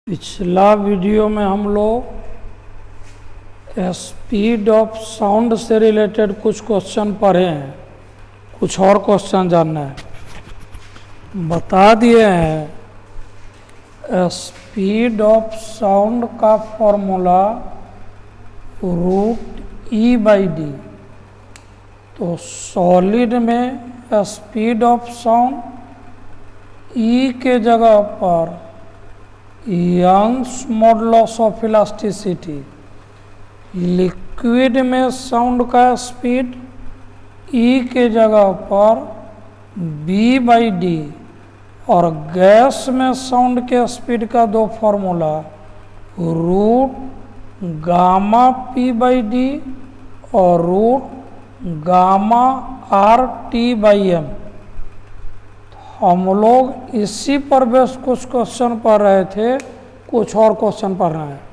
पिछला वीडियो में हम लोग स्पीड ऑफ साउंड से रिलेटेड कुछ क्वेश्चन पढ़े हैं। कुछ और क्वेश्चन जानना है, बता दिए हैं। स्पीड ऑफ साउंड का फॉर्मूला √E/d। तो सॉलिड में स्पीड ऑफ साउंड E के जगह पर Young's modulus of elasticity, liquid में साउंड का स्पीड E के जगह पर B/d, और गैस में साउंड के स्पीड का दो फार्मूला √P/d और √RT/m। हम लोग इसी पर बेस कुछ क्वेश्चन पढ़ रहे थे, कुछ और क्वेश्चन पढ़ रहे हैं।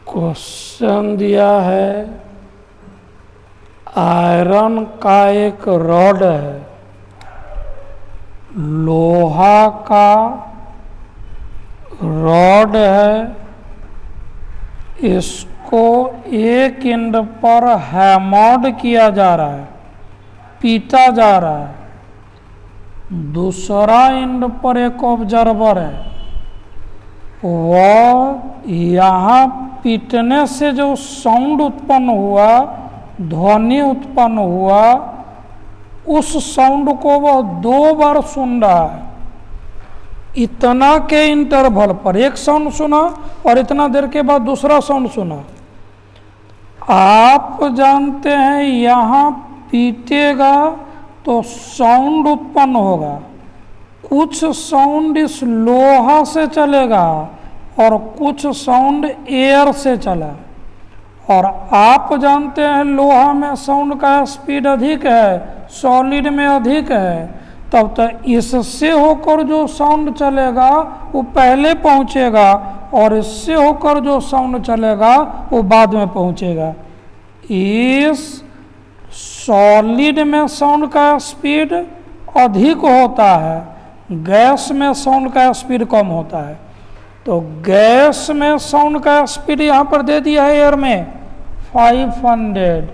क्वेश्चन दिया है, आयरन का एक रॉड है, लोहा का रॉड है, इसको एक एंड पर हैमर्ड किया जा रहा है, पीटा जा रहा है। दूसरा एंड पर एक ऑब्जर्वर है, वह यहाँ पीटने से जो साउंड उत्पन्न हुआ, ध्वनि उत्पन्न हुआ, उस साउंड को वह 2 बार सुन रहा है। इतना के इंटरवल पर एक साउंड सुना और इतना देर के बाद दूसरा साउंड सुना। आप जानते हैं यहाँ पीटेगा तो साउंड उत्पन्न होगा, कुछ साउंड इस लोहा से चलेगा और कुछ साउंड एयर से चला। और आप जानते हैं लोहा में साउंड का स्पीड अधिक है, सॉलिड में अधिक है, तब तक इससे होकर जो साउंड चलेगा वो पहले पहुंचेगा और इससे होकर जो साउंड चलेगा वो बाद में पहुंचेगा। इस सॉलिड में साउंड का स्पीड अधिक होता है, गैस में साउंड का स्पीड कम होता है। तो गैस में साउंड का स्पीड यहाँ पर दे दिया है एयर में 500,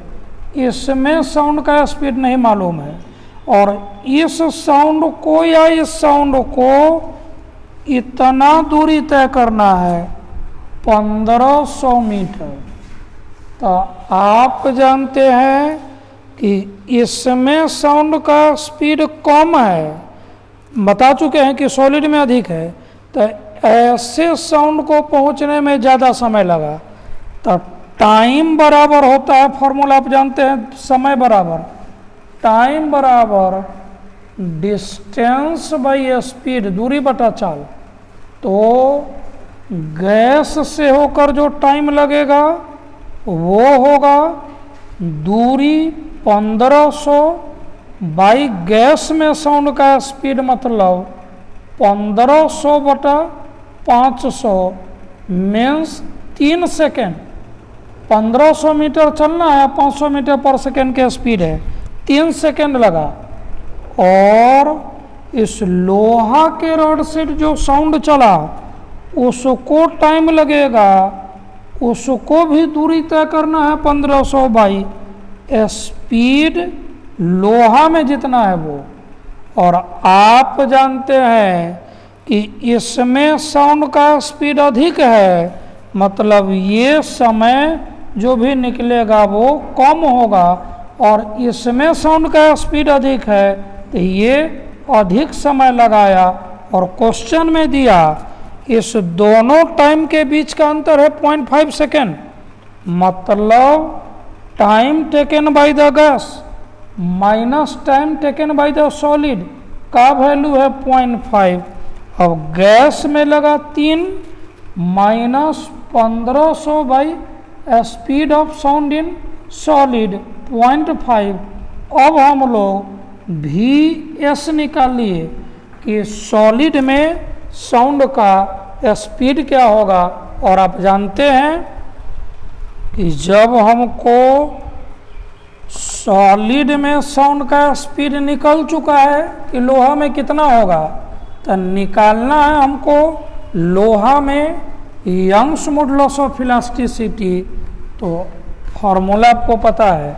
इसमें साउंड का स्पीड नहीं मालूम है। और इस साउंड को या इस साउंड को इतना दूरी तय करना है 1500 मीटर। तो आप जानते हैं कि इसमें साउंड का स्पीड कम है, बता चुके हैं कि सॉलिड में अधिक है, तो ऐसे साउंड को पहुंचने में ज़्यादा समय लगा। तो टाइम बराबर होता है, फॉर्मूला आप जानते हैं, समय बराबर टाइम बराबर डिस्टेंस बाई स्पीड, दूरी बटा चाल। तो गैस से होकर जो टाइम लगेगा वो होगा दूरी 1500 बाई गैस में साउंड का स्पीड, मतलब 1500 बटा 500 मीन्स 3 सेकेंड। 1500 मीटर चलना है, 500 मीटर पर सेकेंड के स्पीड है, 3 सेकेंड लगा। और इस लोहा के रॉड से जो साउंड चला उसको टाइम लगेगा, उसको भी दूरी तय करना है 1500 बाई स्पीड लोहा में जितना है वो। और आप जानते हैं कि इसमें साउंड का स्पीड अधिक है, मतलब ये समय जो भी निकलेगा वो कम होगा, और इसमें साउंड का स्पीड अधिक है तो ये अधिक समय लगाया। और क्वेश्चन में दिया इस दोनों टाइम के बीच का अंतर है 0.5 सेकेंड, मतलब time taken by the gas minus time taken by the solid का वैल्यू है 0.5। अब गैस में लगा 3 minus 1500 by speed of sound in solid 0.5। अब हम लोग VS निकाल लिए कि सॉलिड में साउंड का स्पीड क्या होगा। और आप जानते हैं कि जब हमको सॉलिड में साउंड का स्पीड निकल चुका है कि लोहा में कितना होगा, तो निकालना है हमको लोहा में यंग्स मॉडुलस ऑफ इलास्टिसिटी। तो फॉर्मूला आपको पता है,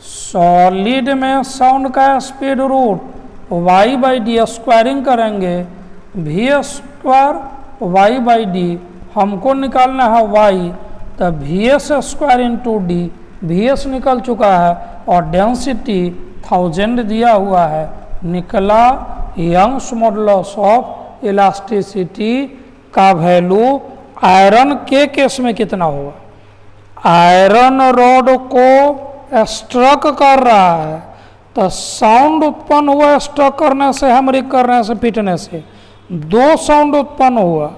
सॉलिड में साउंड का speed root y by D, squaring करेंगे v² y बाई डी, हमको निकालना है y, तो VS square into D, VS निकल चुका है और डेंसिटी 1000 दिया हुआ है, निकला यंग्स मॉडुलस ऑफ इलास्टिसिटी का वैल्यू आयरन के केस में कितना होगा। आयरन रॉड को स्ट्रक कर रहा है तो साउंड उत्पन्न हुआ स्ट्रक करने से, हैमरिंग करने से, पीटने से। 2 साउंड उत्पन्न हुआ,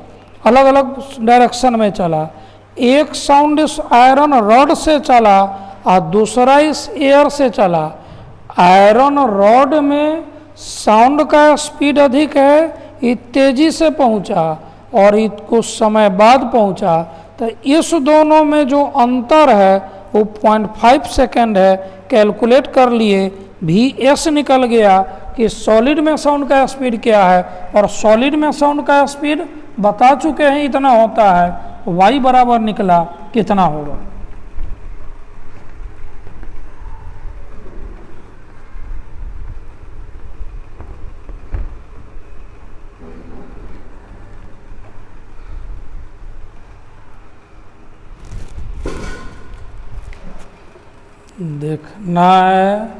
अलग अलग डायरेक्शन में चला। एक साउंड इस आयरन रॉड से चला और दूसरा इस एयर से चला। आयरन रॉड में साउंड का स्पीड अधिक है, ये तेजी से पहुंचा और ये कुछ समय बाद पहुंचा, तो इस दोनों में जो अंतर है वो 0.5 सेकेंड है। कैलकुलेट कर लिए, VS निकल गया कि सॉलिड में साउंड का स्पीड क्या है, और सॉलिड में साउंड का स्पीड बता चुके हैं इतना होता है, y बराबर निकला कितना होगा। देखना है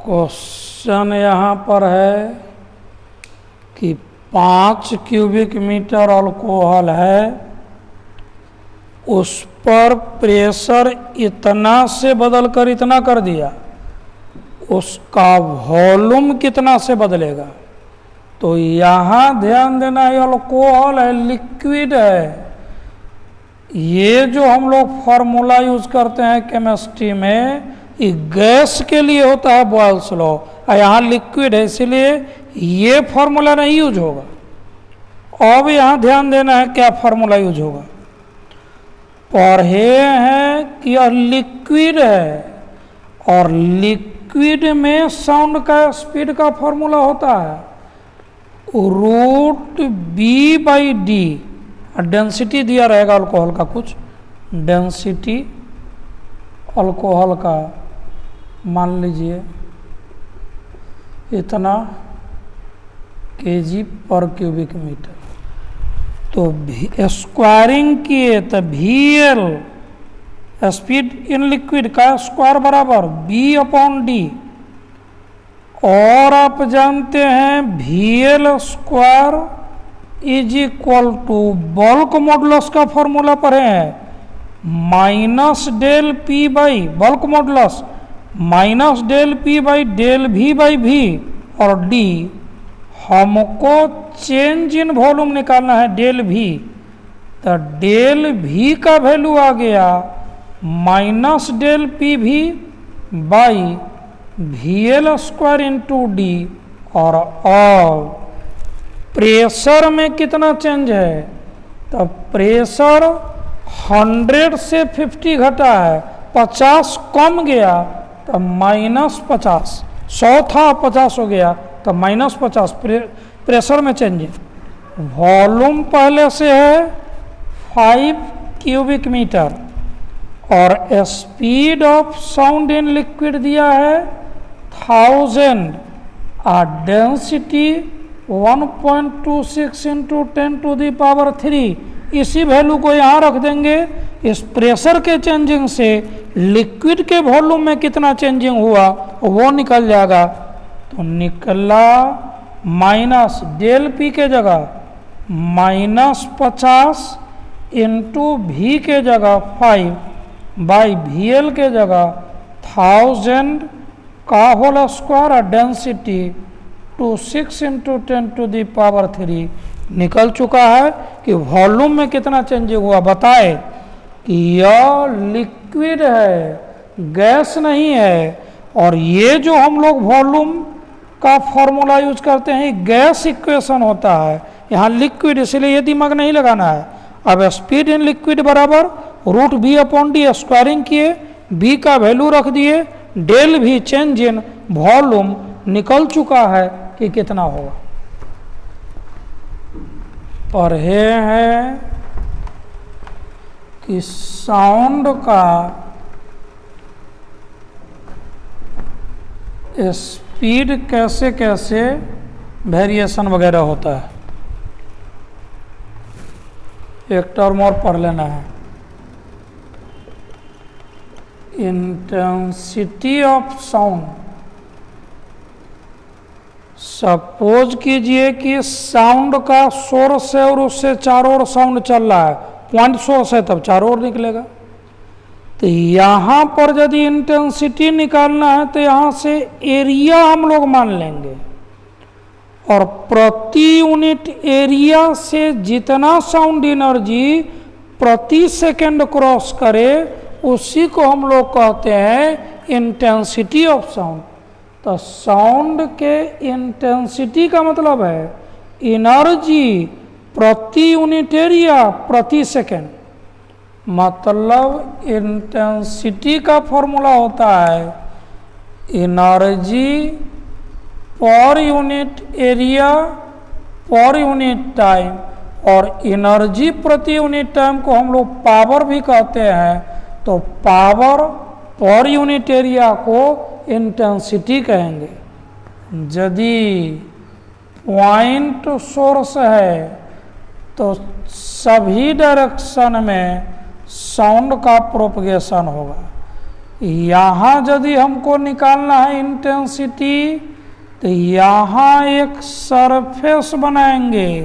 क्वेश्चन यहाँ पर है कि 5 क्यूबिक मीटर अल्कोहल है, उस पर प्रेशर इतना से बदलकर इतना कर दिया, उसका वॉल्यूम कितना से बदलेगा। तो यहाँ ध्यान देना है, अल्कोहल है, लिक्विड है। ये जो हम लोग फार्मूला यूज करते हैं केमिस्ट्री में, ये गैस के लिए होता है बॉयल्स लॉ, और यहाँ लिक्विड है, इसलिए ये फार्मूला नहीं यूज होगा। अब यहाँ ध्यान देना है क्या फार्मूला यूज होगा। पढ़े हैं कि यह लिक्विड है, और लिक्विड में साउंड का स्पीड का फार्मूला होता है √B/d। डेंसिटी दिया रहेगा अल्कोहल का, कुछ डेंसिटी अल्कोहल का मान लीजिए इतना kg पर क्यूबिक मीटर। तो स्क्वायरिंग किए तो VL स्पीड इन लिक्विड का स्क्वायर बराबर B/d, और आप जानते हैं VL square is equal to bulk modulus का फॉर्मूला पढ़े हैं -del P bulk modulus -del P/del V/V, और D हमको चेंज इन वॉल्यूम निकालना है del V। तो del V का वैल्यू आ गया -del PV by VL square into D। और प्रेशर में कितना चेंज है, तो प्रेशर 100 से 50 घटा है, 50 कम गया तो -50, 100 था 50 हो गया तो -50 प्रेशर में चेंज है। वॉल्यूम पहले से है 5 क्यूबिक मीटर, और speed of sound in liquid दिया है 1000, और डेंसिटी 1.26 इंटू 10⁻³ इसी वैल्यू को यहाँ रख देंगे। इस प्रेशर के चेंजिंग से लिक्विड के वॉल्यूम में कितना चेंजिंग हुआ वो निकल जाएगा। तो निकला -del P के जगह -50 इंटू V के जगह 5 बाई VL के जगह 1000 का होल स्क्वायर, और डेंसिटी 26 इंटू 10⁻³ निकल चुका है कि वॉल्यूम में कितना चेंजिंग हुआ। बताए कि यह लिक्विड है, गैस नहीं है, और ये जो हम लोग वॉल्यूम का फॉर्मूला यूज करते हैं गैस इक्वेशन होता है, यहाँ लिक्विड, इसलिए ये दिमाग नहीं लगाना है। अब स्पीड इन लिक्विड बराबर √B/d, स्क्वायरिंग किए, B का वैल्यू रख दिए, del V change in volume निकल चुका है कि कितना होगा। पढ़े हैं कि साउंड का स्पीड कैसे कैसे वेरिएशन वगैरह होता है। एक टर्म और पढ़ लेना है, इंटेंसिटी ऑफ साउंड। सपोज कीजिए कि साउंड का सोर्स है और उससे चारों ओर साउंड चल रहा है, पॉइंट सोर्स है तब चारों ओर निकलेगा। तो यहाँ पर यदि इंटेंसिटी निकालना है तो यहाँ से एरिया हम लोग मान लेंगे, और प्रति यूनिट एरिया से जितना साउंड एनर्जी प्रति सेकंड क्रॉस करे उसी को हम लोग कहते हैं इंटेंसिटी ऑफ साउंड। तो साउंड के इंटेंसिटी का मतलब है एनर्जी प्रति यूनिट एरिया प्रति सेकंड। मतलब इंटेंसिटी का फॉर्मूला होता है energy per unit area per unit time, और एनर्जी प्रति यूनिट टाइम को हम लोग पावर भी कहते हैं। तो पावर पर यूनिट एरिया को इंटेंसिटी कहेंगे। यदि पॉइंट सोर्स है तो सभी डायरेक्शन में साउंड का प्रोपगेशन होगा। यहाँ यदि हमको निकालना है इंटेंसिटी, तो यहाँ एक सरफेस बनाएंगे।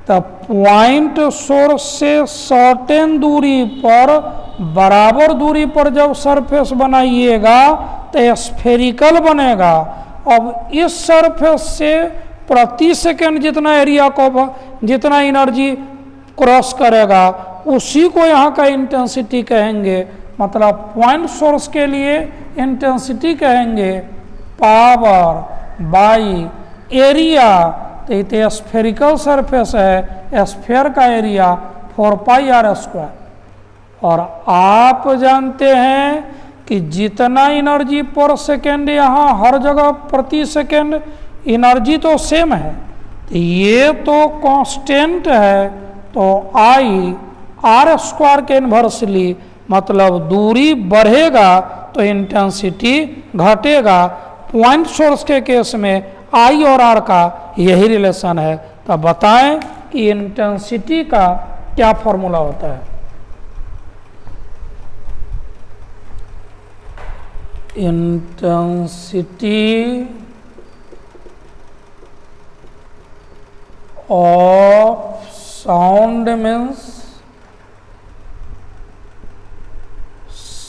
तो पॉइंट सोर्स से सर्टेन दूरी पर, बराबर दूरी पर जब सरफेस बनाइएगा तो स्फेरिकल बनेगा। अब इस सरफेस से प्रति सेकंड जितना एरिया को, जितना एनर्जी क्रॉस करेगा, उसी को यहाँ का इंटेंसिटी कहेंगे। मतलब पॉइंट सोर्स के लिए इंटेंसिटी कहेंगे पावर बाई एरिया। तो ये स्फेरिकल सरफेस है, स्फेयर का एरिया 4πr²। और आप जानते हैं कि जितना एनर्जी पर सेकेंड, यहाँ हर जगह प्रति सेकेंड एनर्जी तो सेम है, तो ये तो कांस्टेंट है। तो आई r² के इन्वर्सली, मतलब दूरी बढ़ेगा तो इंटेंसिटी घटेगा। पॉइंट सोर्स के केस में आई और आर का यही रिलेशन है। तो बताएं कि इंटेंसिटी का क्या फॉर्मूला होता है। Intensity of sound means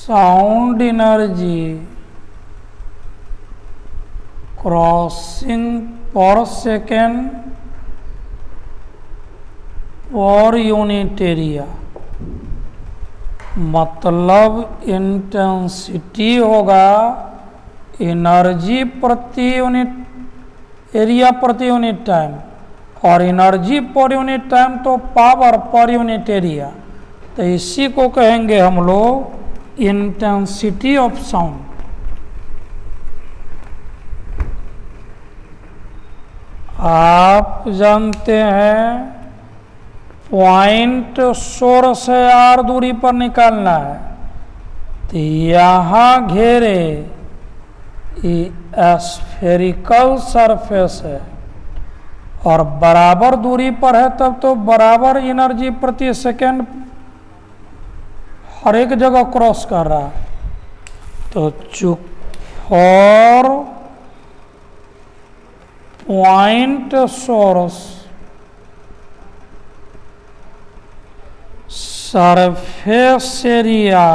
sound energy crossing पर सेकेंड पर यूनिट एरिया। मतलब इंटेंसिटी होगा एनर्जी प्रति यूनिट एरिया प्रति यूनिट टाइम, और एनर्जी पर यूनिट टाइम तो पावर पर यूनिट एरिया। तो इसी को कहेंगे हम लोग इंटेंसिटी ऑफ साउंड। आप जानते हैं पॉइंट सोर्स है, आर दूरी पर निकालना है, तो यहाँ घेरे स्फेरिकल सरफेस है और बराबर दूरी पर है, तब तो बराबर एनर्जी प्रति सेकेंड हर एक जगह क्रॉस कर रहा है। तो चूक for point source surface area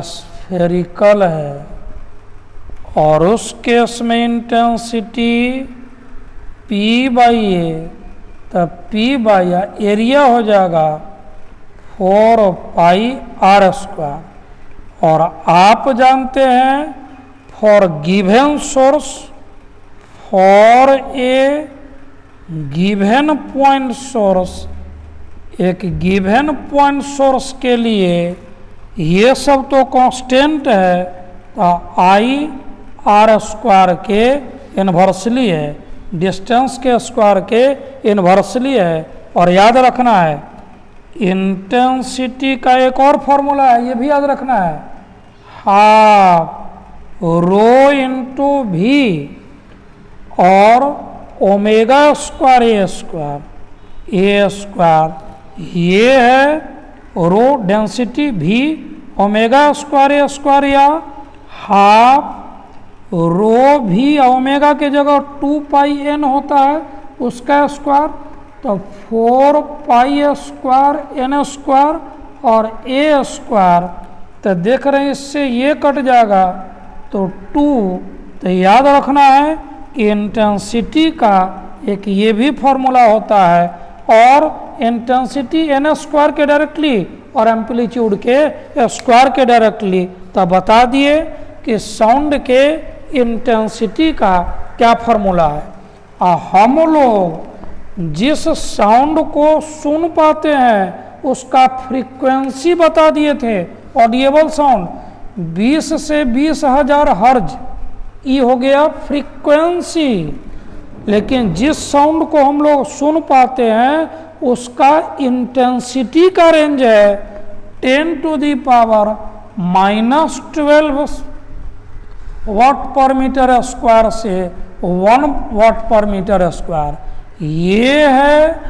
spherical है, और उस केस में इंटेंसिटी P/A, तब P/A एरिया हो जाएगा 4πr²। और आप जानते हैं for given source, for a given point source, एक गिवन पॉइंट सोर्स के लिए ये सब तो कांस्टेंट है, तो IR² के इन्वर्सली है, डिस्टेंस के स्क्वायर के इन्वर्सली है। और याद रखना है इंटेंसिटी का एक और फॉर्मूला है, ये भी याद रखना है, हाफ रो इंटू भी और ω²A², ये है रो डेंसिटी भी, ω²A² या हाफ रो भी ओमेगा के जगह 2πn होता है उसका स्क्वायर, तो 4π² और A²। तो देख रहे हैं इससे ये कट जाएगा तो 2। तो याद रखना है कि इंटेंसिटी का एक ये भी फॉर्मूला होता है, और इंटेंसिटी n² के डायरेक्टली और एम्पलीट्यूड के स्क्वायर के डायरेक्टली। तो बता दिए कि साउंड के इंटेंसिटी का क्या फॉर्मूला है। हम लोग जिस साउंड को सुन पाते हैं उसका फ्रीक्वेंसी बता दिए थे, ऑडिएबल साउंड 20 से 20,000 हर्ज, ये हो गया फ्रीक्वेंसी। लेकिन जिस साउंड को हम लोग सुन पाते हैं उसका इंटेंसिटी का रेंज है 10⁻⁻12 वाट पर मीटर स्क्वायर से 1 वाट पर मीटर स्क्वायर। ये है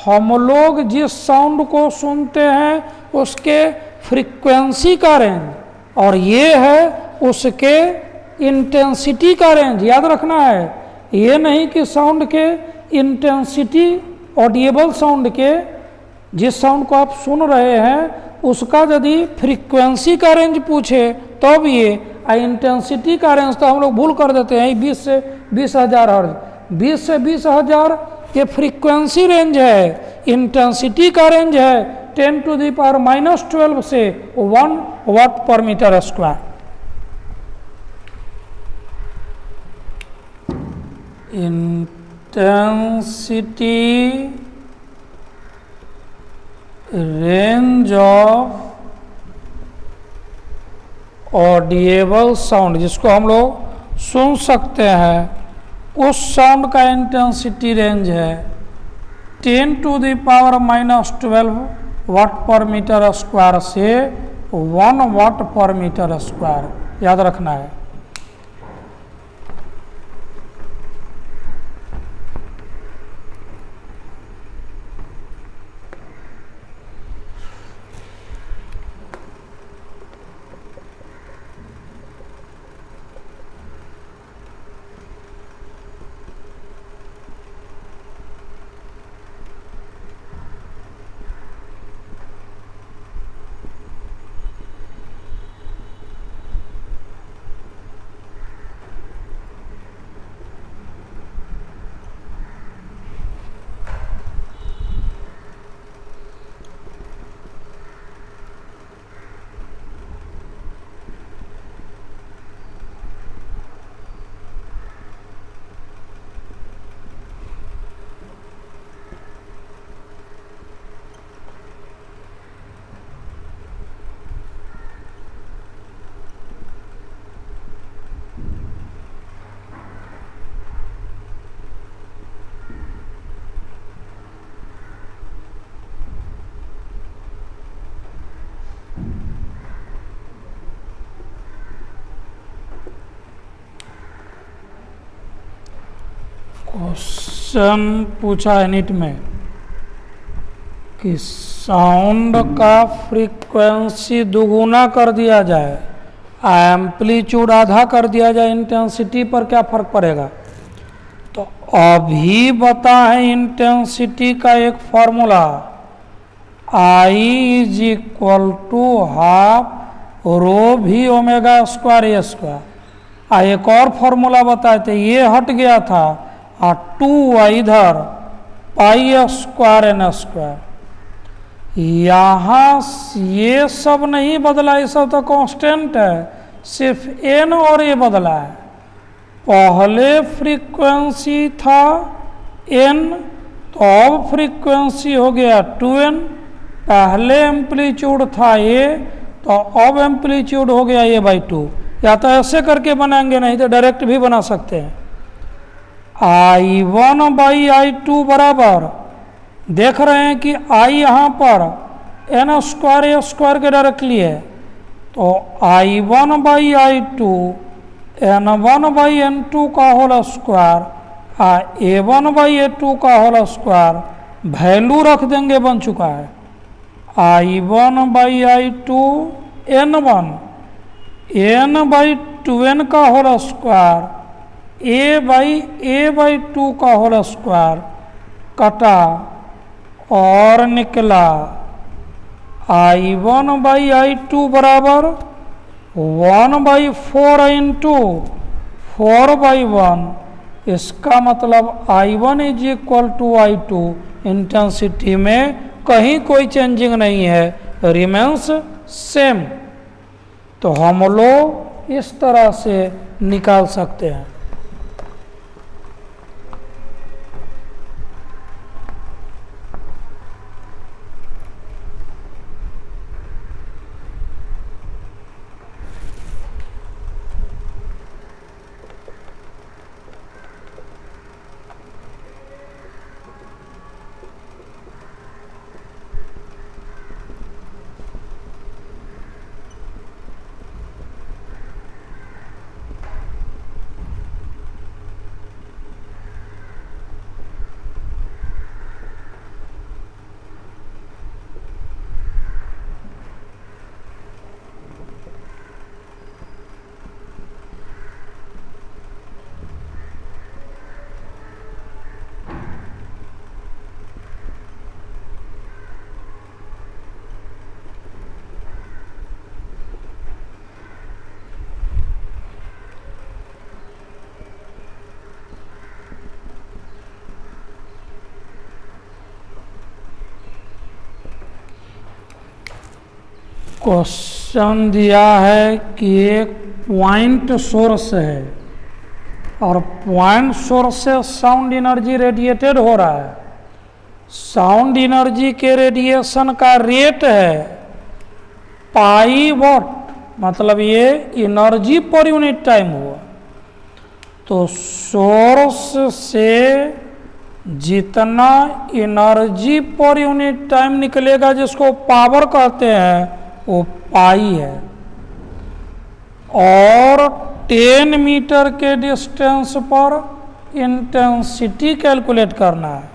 हम लोग जिस साउंड को सुनते हैं उसके फ्रीक्वेंसी का रेंज और ये है उसके इंटेंसिटी का रेंज। याद रखना है, ये नहीं कि साउंड के इंटेंसिटी, ऑडिएबल साउंड के, जिस साउंड को आप सुन रहे हैं उसका यदि फ्रीक्वेंसी का रेंज पूछे तब ये, इंटेंसिटी का रेंज तो हम लोग भूल कर देते हैं 20 से 20,000 हर्ट्ज। 20 से 20,000 ये फ्रीक्वेंसी रेंज है, इंटेंसिटी का रेंज है 10⁻⁻12 से 1 watt per metre square. Intensity range of audible sound, जिसको हम लोग सुन सकते हैं, उस साउंड का इंटेंसिटी रेंज है 10⁻⁻12 वाट पर मीटर स्क्वायर से 1 वाट पर मीटर स्क्वायर। याद रखना है। क्वेश्चन पूछा है नीट में कि साउंड का फ्रीक्वेंसी दुगुना कर दिया जाए, एम्पलीट्यूड आधा कर दिया जाए, इंटेंसिटी पर क्या फर्क पड़ेगा। तो अभी बता है इंटेंसिटी का एक फॉर्मूला, I = ½ रो भी ओमेगा स्क्वायर ए स्क्वायर। एक और फॉर्मूला बताए थे, ये हट गया था, 2 इधर π² यहाँ ये सब नहीं बदला, ये सब तो कांस्टेंट है, सिर्फ n और ये बदला है। पहले फ्रीक्वेंसी था n, तो अब फ्रीक्वेंसी हो गया 2n। पहले एम्पलीट्यूड था a, तो अब एम्पलीट्यूड हो गया a/2। या तो ऐसे करके बनाएंगे, नहीं तो डायरेक्ट भी बना सकते हैं। I1/I2 बराबर, देख रहे हैं कि I यहाँ पर n² a² के डायरेक्टली है, तो I1/I2 n1/n2 का होल स्क्वायर a1/a2 का होल स्क्वायर, वैल्यू रख देंगे, बन चुका है I1/I2 n1 n/2n का होल स्क्वायर a/a/2 का होल स्क्वायर, कटा और निकला I1/I2 बराबर 1/4 इंटू 4/1। इसका मतलब I1 = I2, इंटेंसिटी में कहीं कोई चेंजिंग नहीं है, रिमेंस सेम। तो हम लोग इस तरह से निकाल सकते हैं। क्वेश्चन दिया है कि एक पॉइंट सोर्स है और पॉइंट सोर्स से साउंड एनर्जी रेडिएटेड हो रहा है। साउंड एनर्जी के रेडिएशन का रेट है पाई वॉट, मतलब ये एनर्जी पर यूनिट टाइम हुआ। तो सोर्स से जितना एनर्जी पर यूनिट टाइम निकलेगा जिसको पावर कहते हैं वो पाई है। और 10 मीटर के डिस्टेंस पर इंटेंसिटी कैलकुलेट करना है।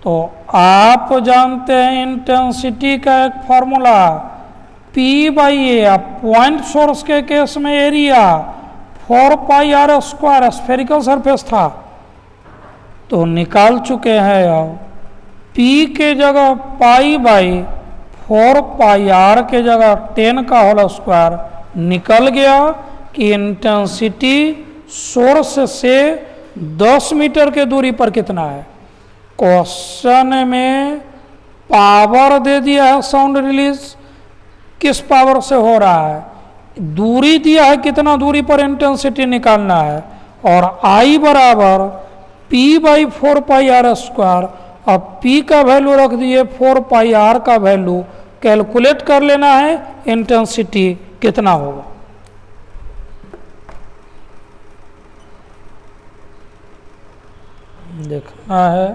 तो आप जानते हैं इंटेंसिटी का एक formula P by A, point source के केस में area 4 pi R square spherical surface था तो निकाल चुके हैं। अब P के जगह पाई बाई 4 पाई आर के जगह 10 का होल स्क्वायर निकल गया कि इंटेंसिटी सोर्स से 10 मीटर के दूरी पर कितना है। क्वेश्चन में पावर दे दिया है, साउंड रिलीज किस पावर से हो रहा है, दूरी दिया है कितना दूरी पर इंटेंसिटी निकालना है, और I बराबर P by 4 pi R square. अब P का वैल्यू रख दिए, 4 पाई आर का वैल्यू कैलकुलेट कर लेना है इंटेंसिटी कितना होगा। देखना है